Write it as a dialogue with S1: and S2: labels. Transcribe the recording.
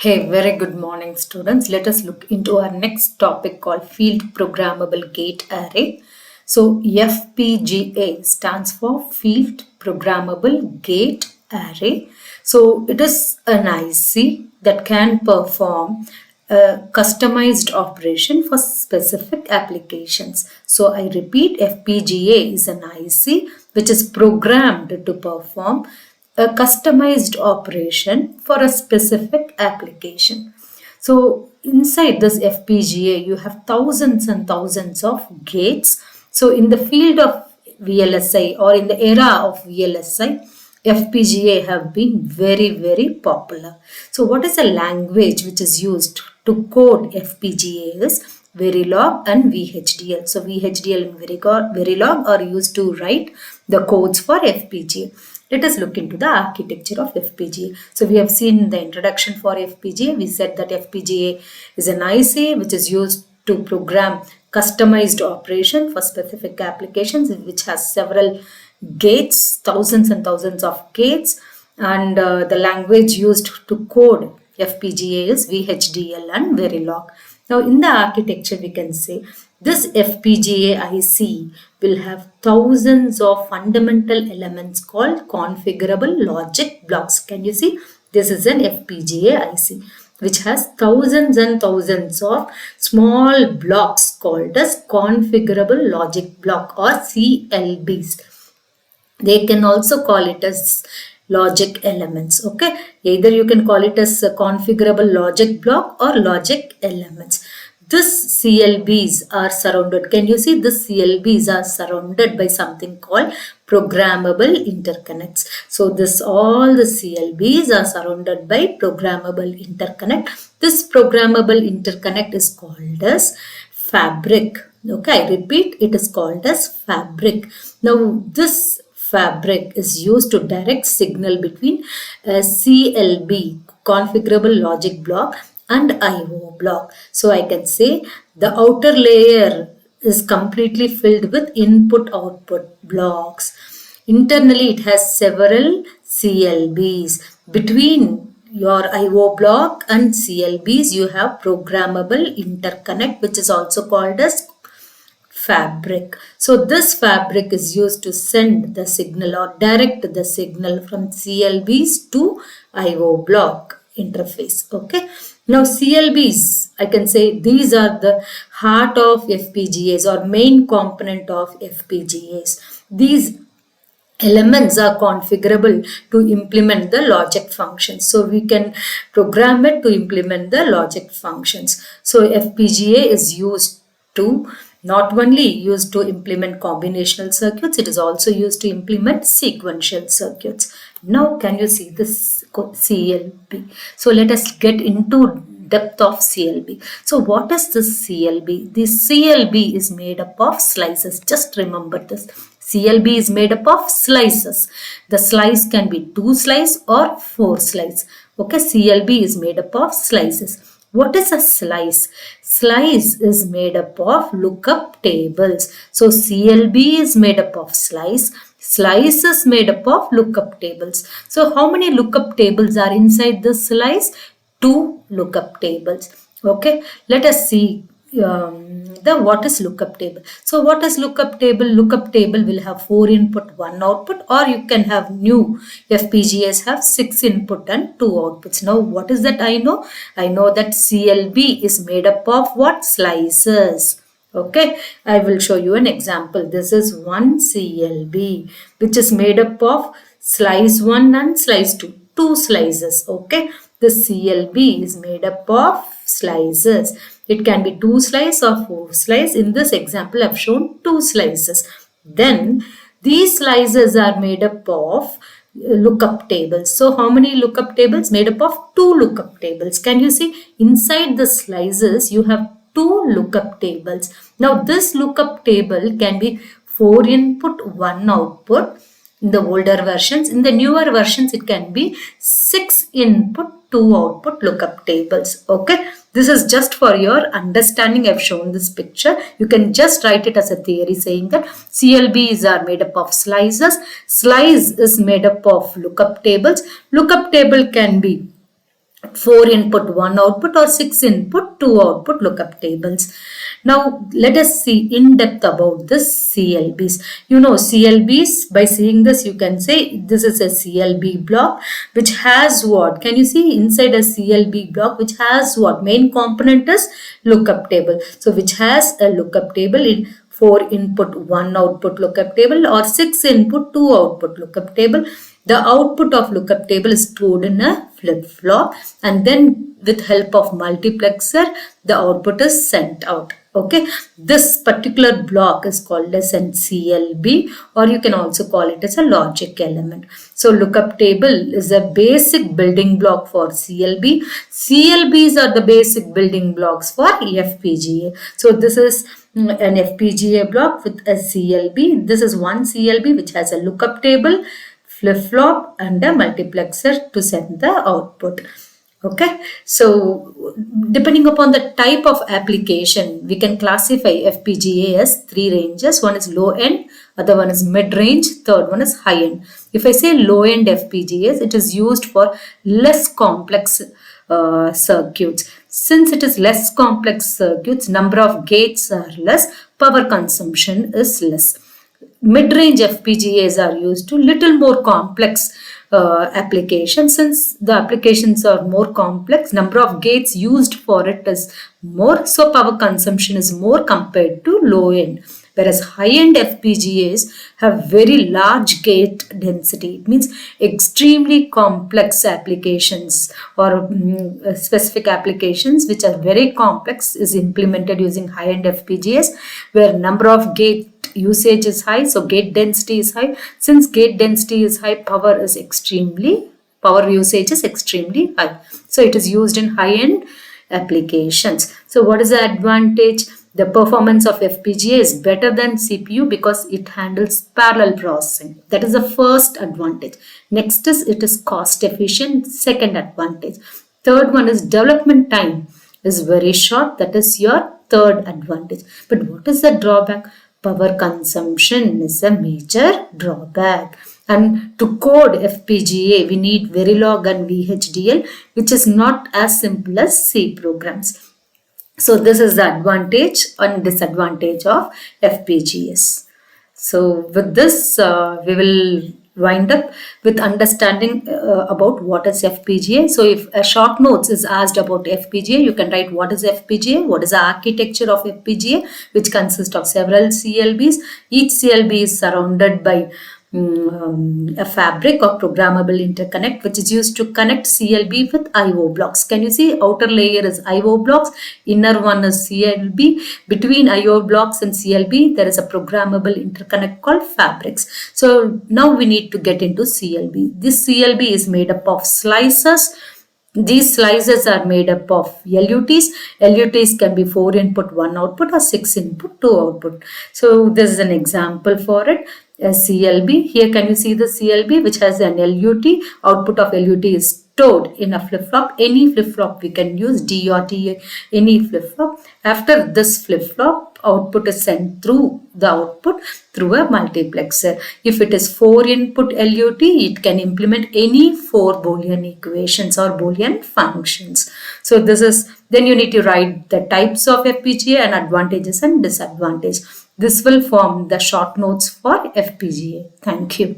S1: Hey, very good morning, students. Let us look into our next topic called Field Programmable Gate Array. So, FPGA stands for Field Programmable Gate Array. So, it is an IC that can perform a customized operation for specific applications. So, I repeat, FPGA is an IC which is programmed to perform a customized operation for a specific application. So inside this FPGA, you have thousands and thousands of gates. So in the field of VLSI or in the era of VLSI, FPGA have been very, very popular. So what is a language which is used to code FPGA is Verilog and VHDL. So VHDL and Verilog are used to write the codes for FPGA. Let us look into the architecture of FPGA. So we have seen the introduction for FPGA. We said that FPGA is an IC which is used to program customized operation for specific applications, which has several gates, thousands and thousands of gates, and the language used to code FPGA is VHDL and Verilog. Now in the architecture we can say this FPGA IC will have thousands of fundamental elements called configurable logic blocks. Can you see? This is an FPGA IC which has thousands and thousands of small blocks called as configurable logic block or CLBs. They can also call it as logic elements. Okay, either you can call it as a configurable logic block or logic elements. This CLBs are surrounded. Can you see this CLBs are surrounded by something called programmable interconnects. So all the CLBs are surrounded by programmable interconnect. This programmable interconnect is called as fabric. Okay, I repeat, it is called as fabric. Now this fabric is used to direct signal between a CLB, configurable logic block, and IO block. So I can say the outer layer is completely filled with input-output blocks. Internally, it has several CLBs. Between your IO block and CLBs, you have programmable interconnect, which is also called as fabric. So this fabric is used to send the signal or direct the signal from CLBs to IO block interface. Okay. Now CLBs, I can say these are the heart of FPGAs or main component of FPGAs. These elements are configurable to implement the logic functions. So we can program it to implement the logic functions. So FPGA is used to not only used to implement combinational circuits, it is also used to implement sequential circuits. Now can you see this CLB? So let us get into depth of CLB. So what is this CLB? This CLB is made up of slices. Just remember this. CLB is made up of slices. The slice can be 2 slice or 4 slice. Okay, CLB is made up of slices. What is a slice? Slice is made up of lookup tables. So CLB is made up of slice. Slice is made up of lookup tables. So how many lookup tables are inside this slice? 2 lookup tables. Okay, let us see what is lookup table. So what is lookup table? Lookup table will have 4 input, 1 output, or you can have new FPGAs have 6 input and 2 outputs. Now what is that I know? I know that CLB is made up of what? Slices. Okay, I will show you an example. This is one CLB which is made up of slice 1 and slice 2. 2 slices. Okay, the CLB is made up of slices. It can be 2 slices or 4 slices. In this example, I have shown 2 slices. Then these slices are made up of lookup tables. So how many lookup tables? Made up of 2 lookup tables. Can you see? Inside the slices, you have 2 lookup tables. Now this lookup table can be 4 input, 1 output. In the older versions, in the newer versions, it can be 6 input, 2 output lookup tables. Okay, this is just for your understanding. I've shown this picture. You can just write it as a theory saying that CLBs are made up of slices. Slice is made up of lookup tables. Lookup table can be 4 input 1 output or 6 input 2 output lookup tables. Now let us see in depth about this CLBs. You know CLBs, by seeing this you can say this is a CLB block which has what? Can you see inside a CLB block which has what? Main component is lookup table. So which has a lookup table in 4 input 1 output lookup table or 6 input 2 output lookup table. The output of lookup table is stored in a flip-flop, and then with help of multiplexer, the output is sent out. Okay, this particular block is called as an CLB, or you can also call it as a logic element. So lookup table is a basic building block for CLB. CLBs are the basic building blocks for FPGA. So this is an FPGA block with a CLB. This is one CLB which has a lookup table, flip-flop and a multiplexer to send the output. Okay, so depending upon the type of application, we can classify FPGA as 3 ranges. One is low end, other one is mid range, third one is high end. If I say low end FPGAs, it is used for less complex circuits. Since it is less complex circuits, number of gates are less, power consumption is less. Mid-range FPGAs are used to little more complex applications. Since the applications are more complex, number of gates used for it is more, so power consumption is more compared to low end. Whereas high-end FPGAs have very large gate density. It means extremely complex applications or specific applications which are very complex is implemented using high-end FPGAs, where number of gate usage is high, so gate density is high. Since gate density is high, power usage is extremely high. So it is used in high-end applications. So what is the advantage? The performance of FPGA is better than CPU because it handles parallel processing. That is the first advantage. Next is it is cost efficient, second advantage. Third one is development time is very short. That is your third advantage. But what is the drawback? Power consumption is a major drawback. And to code FPGA, we need Verilog and VHDL, which is not as simple as C programs. So this is the advantage and disadvantage of FPGAs. So with this, we will wind up with understanding about what is FPGA. So if a short notes is asked about FPGA, you can write what is FPGA, what is the architecture of FPGA, which consists of several CLBs. Each CLB is surrounded by a fabric or programmable interconnect which is used to connect CLB with IO blocks. Can you see outer layer is IO blocks, inner one is CLB. Between IO blocks and CLB there is a programmable interconnect called fabrics. So now we need to get into CLB. This CLB is made up of slices. These slices are made up of LUTs. LUTs can be 4 input 1 output or 6 input 2 output. So this is an example for it. A CLB. Here can you see the CLB which has an LUT. Output of LUT is stored in a flip-flop. Any flip-flop we can use, D or T, any flip-flop. After this flip-flop, output is sent through the output through a multiplexer. If it is 4 input LUT, it can implement any 4 Boolean equations or Boolean functions. So this is, then you need to write the types of FPGA and advantages and disadvantages. This will form the short notes for FPGA. Thank you.